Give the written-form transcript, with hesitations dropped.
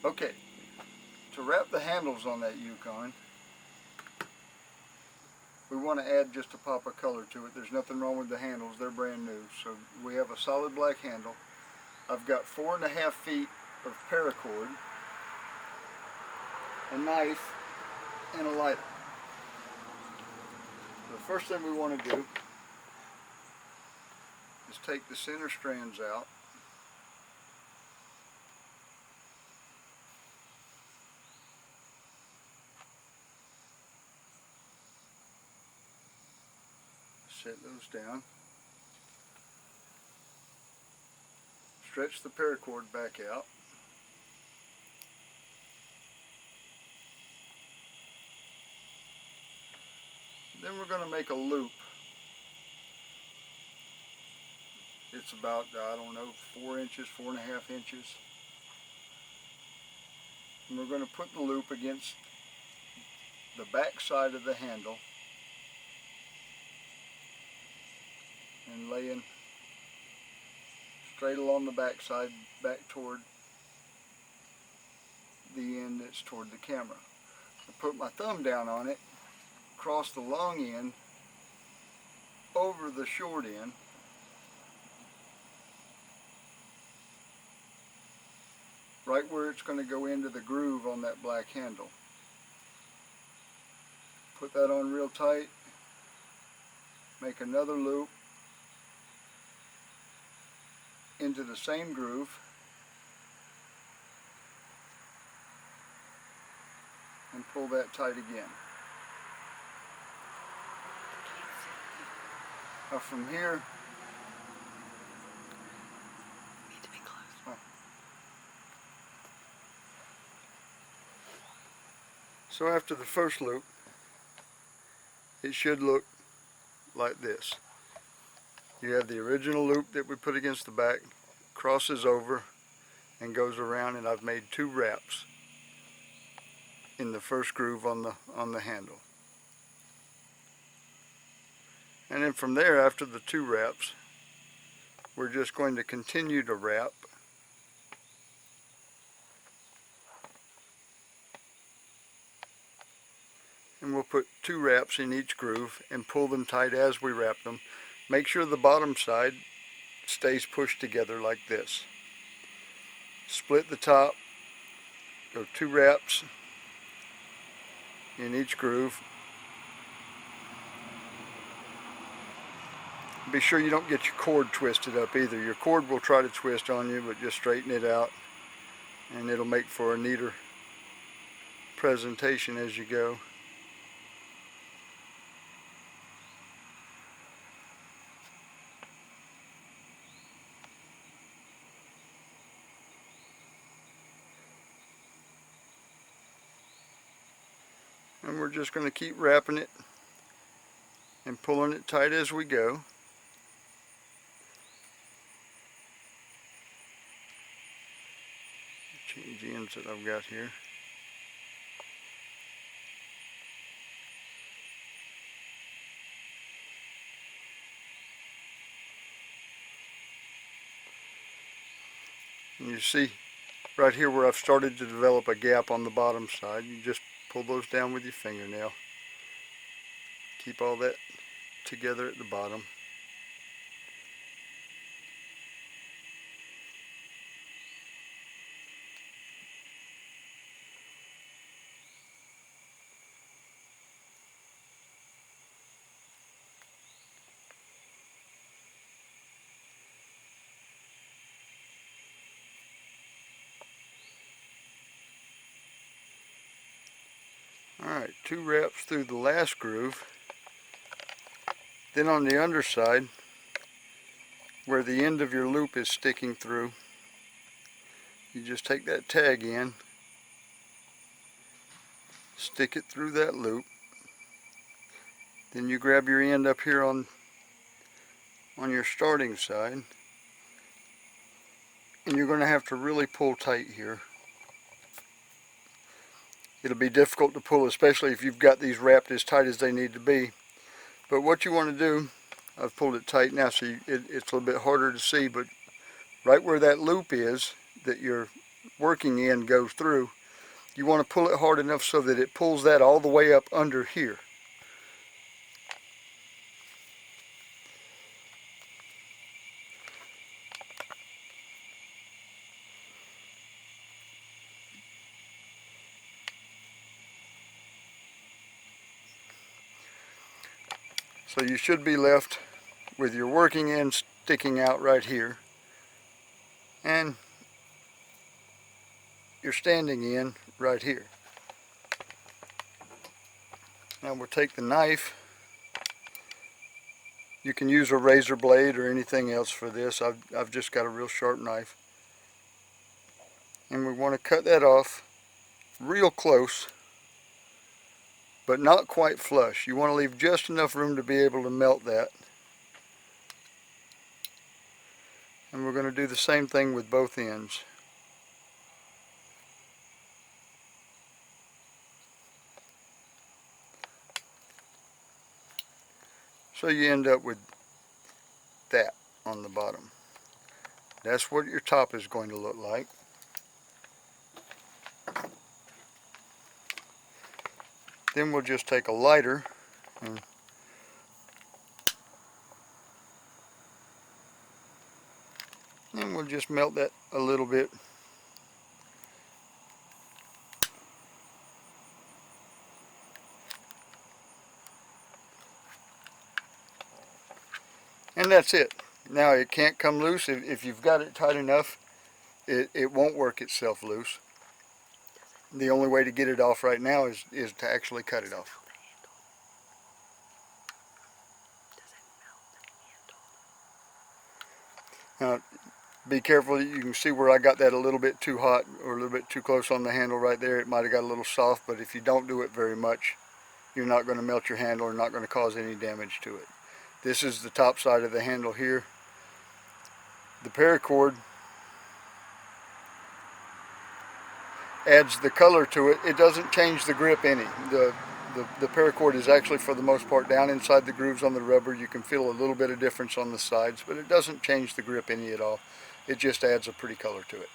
Okay, to wrap the handles on that Yukon, we want to add just a pop of color to it. There's nothing wrong with the handles, they're brand new. So we have a solid black handle. I've got 4.5 feet of paracord, a knife, and a lighter. The first thing we want to do is take the center strands out. Set those down. Stretch the paracord back out. Then we're going to make a loop. It's about, I don't know, 4 inches, 4.5 inches. And we're going to put the loop against the back side of the handle and laying straight along the back side, back toward the end that's toward the camera. I put my thumb down on it, cross the long end over the short end, right where it's going to go into the groove on that black handle. Put that on real tight, make another loop into the same groove, and pull that tight again. Now from here, need to be close. So after the first loop, it should look like this. You have the original loop that we put against the back, crosses over and goes around, and I've made 2 wraps in the first groove on the handle. And then from there, after the 2 wraps, we're just going to continue to wrap and we'll put 2 wraps in each groove and pull them tight as we wrap them. Make sure the bottom side stays pushed together like this. Split the top, go 2 wraps in each groove. Be sure you don't get your cord twisted up either. Your cord will try to twist on you, but just straighten it out and it'll make for a neater presentation as you go. And we're just going to keep wrapping it and pulling it tight as we go. Change the ends that I've got here. And you see right here where I've started to develop a gap on the bottom side, you just pull those down with your fingernail. Keep all that together at the bottom. Alright, 2 wraps through the last groove. Then on the underside, where the end of your loop is sticking through, you just take that tag in, stick it through that loop, then you grab your end up here on your starting side, and you're going to have to really pull tight here. It'll be difficult to pull, especially if you've got these wrapped as tight as they need to be. But what you want to do, I've pulled it tight now so it's a little bit harder to see, but right where that loop is that you're working end goes through, you want to pull it hard enough so that it pulls that all the way up under here. So you should be left with your working end sticking out right here, and your standing end right here. Now we'll take the knife. You can use a razor blade or anything else for this. I've just got a real sharp knife. And we want to cut that off real close, but not quite flush. You want to leave just enough room to be able to melt that. And we're going to do the same thing with both ends. So you end up with that on the bottom. That's what your top is going to look like. Then we'll just take a lighter and we'll just melt that a little bit. And that's it. Now it can't come loose. If you've got it tight enough, it won't work itself loose. The only way to get it off right now is to actually cut it off. Now, be careful. You can see where I got that a little bit too hot or a little bit too close on the handle right there. It might have got a little soft, but if you don't do it very much, you're not going to melt your handle or not going to cause any damage to it. This is the top side of the handle here. The paracord adds the color to it. It doesn't change the grip any. The paracord is actually, for the most part, down inside the grooves on the rubber. You can feel a little bit of difference on the sides, but it doesn't change the grip any at all. It just adds a pretty color to it.